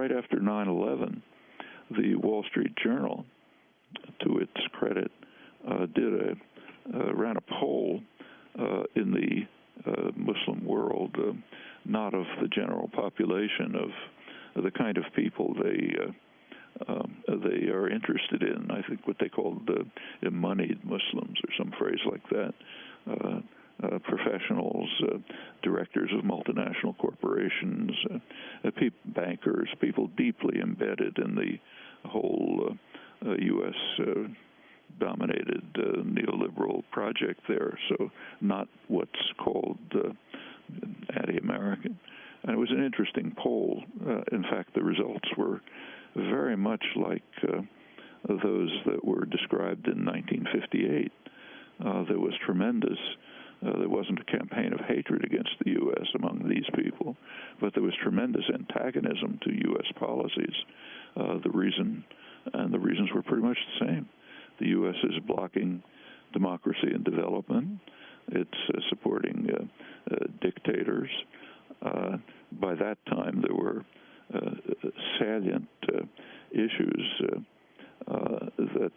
right after 9/11, the Wall Street Journal, to its credit, ran a poll in the Muslim world, not of the general population, of the kind of people they are interested in. I think what they called moneyed Muslims, or some phrase like that. Professionals, directors of multinational corporations, bankers, people deeply embedded in the whole U.S. dominated neoliberal project there. So not what's called anti-American. And it was an interesting poll. In fact, the results were very much like those that were described in 1958. There was tremendous, there wasn't a campaign of hatred against the U.S. among these people, but there was tremendous antagonism to U.S. policies. The reasons were pretty much the same. The U.S. is blocking democracy and development. It's supporting dictators. By that time, there were salient issues that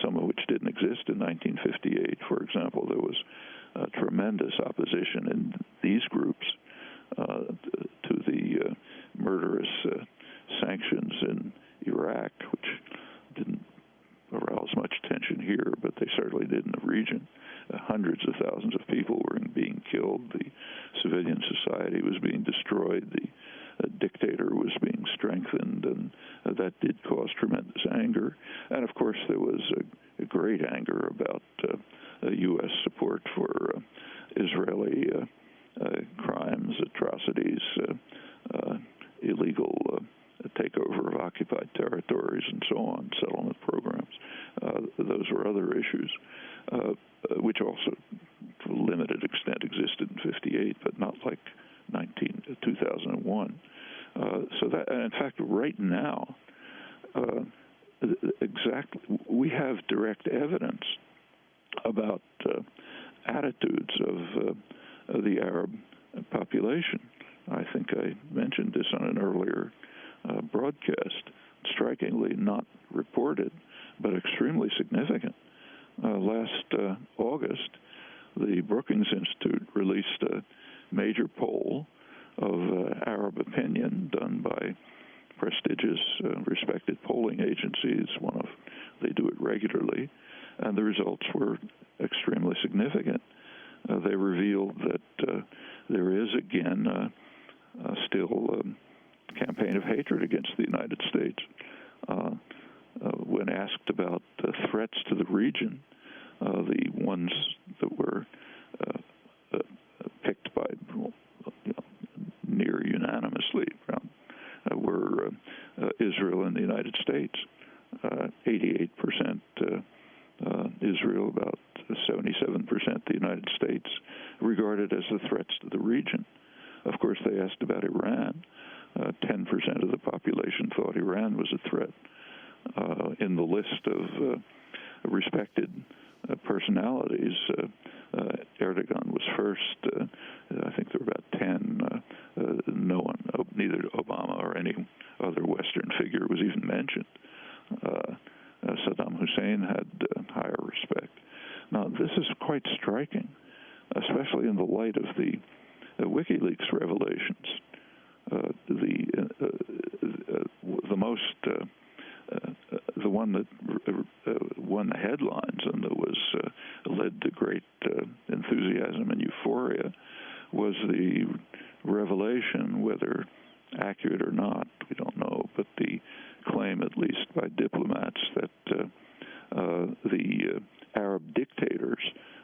some of which didn't exist in 1958. For example, there was tremendous opposition in these groups to the murderous sanctions in Iraq, which didn't arouse much tension here, but they certainly did in the region. Hundreds of thousands of people were being killed. The civilian society was being destroyed. The dictator was being strengthened, and that did cause tremendous anger. And of course, there was a great anger about U.S. support for Israeli crimes, atrocities, illegal takeover of occupied territories, and so on, settlement programs. Those were other issues, which also, to a limited extent, existed in 58, but not like 2001. So that, and in fact, right now, we have direct evidence about attitudes of the Arab population. I think I mentioned this on an earlier broadcast, strikingly not reported, but extremely significant. Last August, the Brookings Institute released a major poll of Arab opinion done by prestigious, respected polling agencies. They do it regularly, and the results were extremely significant. They revealed that there is, again, still a campaign of hatred against the United States. When asked about threats to the region, the ones that were picked by near unanimously were Israel and the United States. 88% Israel, about 77% the United States, regarded as the threats to the region. Of course, they asked about Iran. 10% of the population thought Iran was a threat. In the list of respected personalities, Erdogan was first. I think there were about 10. No one, neither Obama or any other Western figure was even mentioned. Saddam Hussein had higher respect. Now, this is quite striking, especially in the light of the WikiLeaks revelations. The one that won the headlines and that was led to great enthusiasm and euphoria was the revelation, whether accurate or not, we don't know, but the claim, at least by diplomats, that the Arab dictators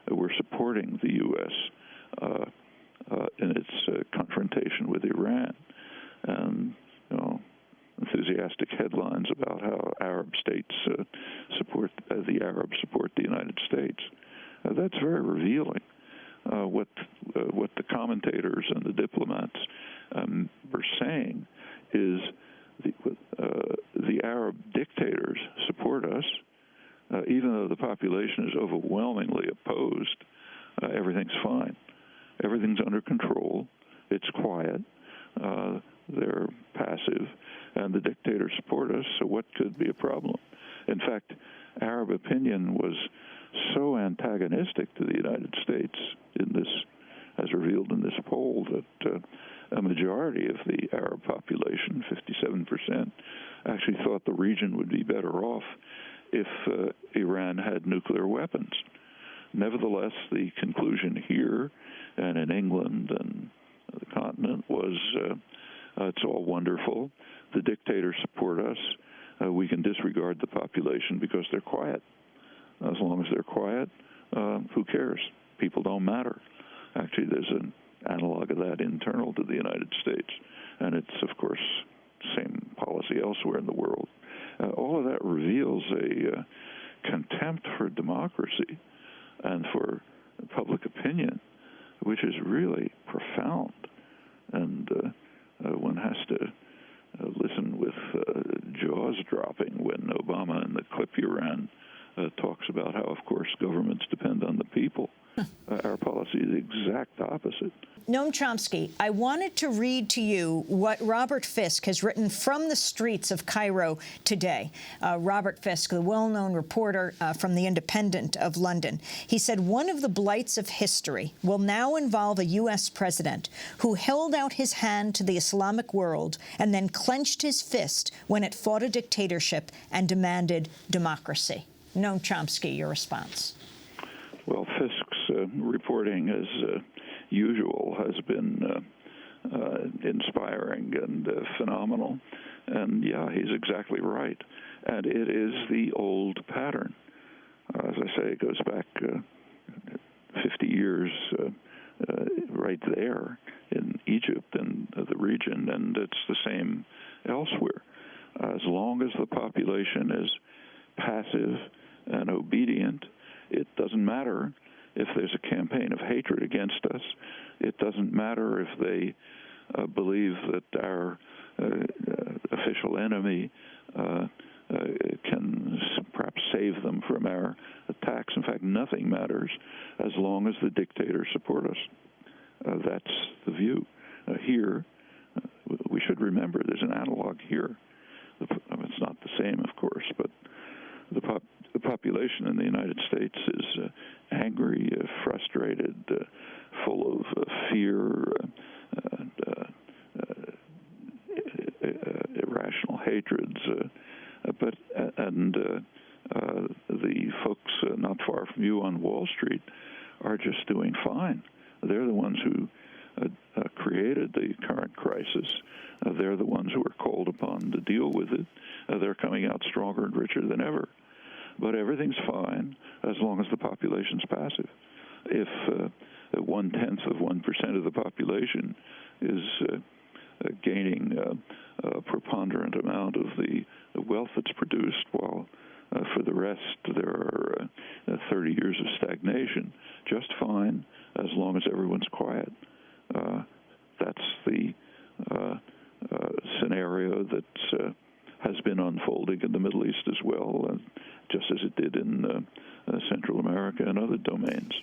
were supporting the U.S. In its confrontation with Iran. And, enthusiastic headlines about how Arab states the Arabs support the United States. That's very revealing. What the commentators and the diplomats were saying is the Arab dictators support us, even though the population is overwhelmingly opposed. Everything's fine. Everything's under control. It's quiet. They're passive. could be a problem. In fact, Arab opinion was so antagonistic to the United States in this, as revealed in this poll, that a majority of the Arab population, 57%, actually thought the region would be better off if Iran had nuclear weapons. Nevertheless, the conclusion here and in England and the continent was it's all wonderful. The dictators support us. We can disregard the population because they're quiet. As long as they're quiet, who cares? People don't matter. Actually, there's an analog of that internal to the United States, and it's, of course, same policy elsewhere in the world. All of that reveals a contempt for democracy and for public opinion, which is really profound. And one has to listen with jaws dropping when Obama, in the clip you ran, talks about how, of course, governments depend on the people. Our policy is the exact opposite. Noam Chomsky, I wanted to read to you what Robert Fisk has written from the streets of Cairo today. Robert Fisk, the well-known reporter from The Independent of London. He said, one of the blights of history will now involve a U.S. president who held out his hand to the Islamic world and then clenched his fist when it fought a dictatorship and demanded democracy. Noam Chomsky, your response. Well, Fisk's reporting, as usual, has been inspiring and phenomenal. And, yeah, he's exactly right. And it is the old pattern. As I say, it goes back 50 years right there in Egypt and the region, and it's the same elsewhere. As long as the population is passive and obedient, it doesn't matter if there's a campaign of hatred against us. It doesn't matter if they believe that our official enemy can perhaps save them from our attacks. In fact, nothing matters as long as the dictators support us. That's the view. Here, we should remember there's an analog here. It's not the same, of course, but the population in the United States is angry, frustrated, full of fear, irrational hatreds. The folks not far from you on Wall Street are just doing fine. They're the ones who created the current crisis. They're the ones who are called upon to deal with it. They're coming out stronger and richer than ever. But everything's fine as long as the population's passive. If 0.1% of the population is gaining a preponderant amount of the wealth that's produced, while for the rest there are 30 years of stagnation, just fine as long as everyone's quiet. That's the scenario that has been unfolding in the Middle East as well, just as it did in Central America and other domains.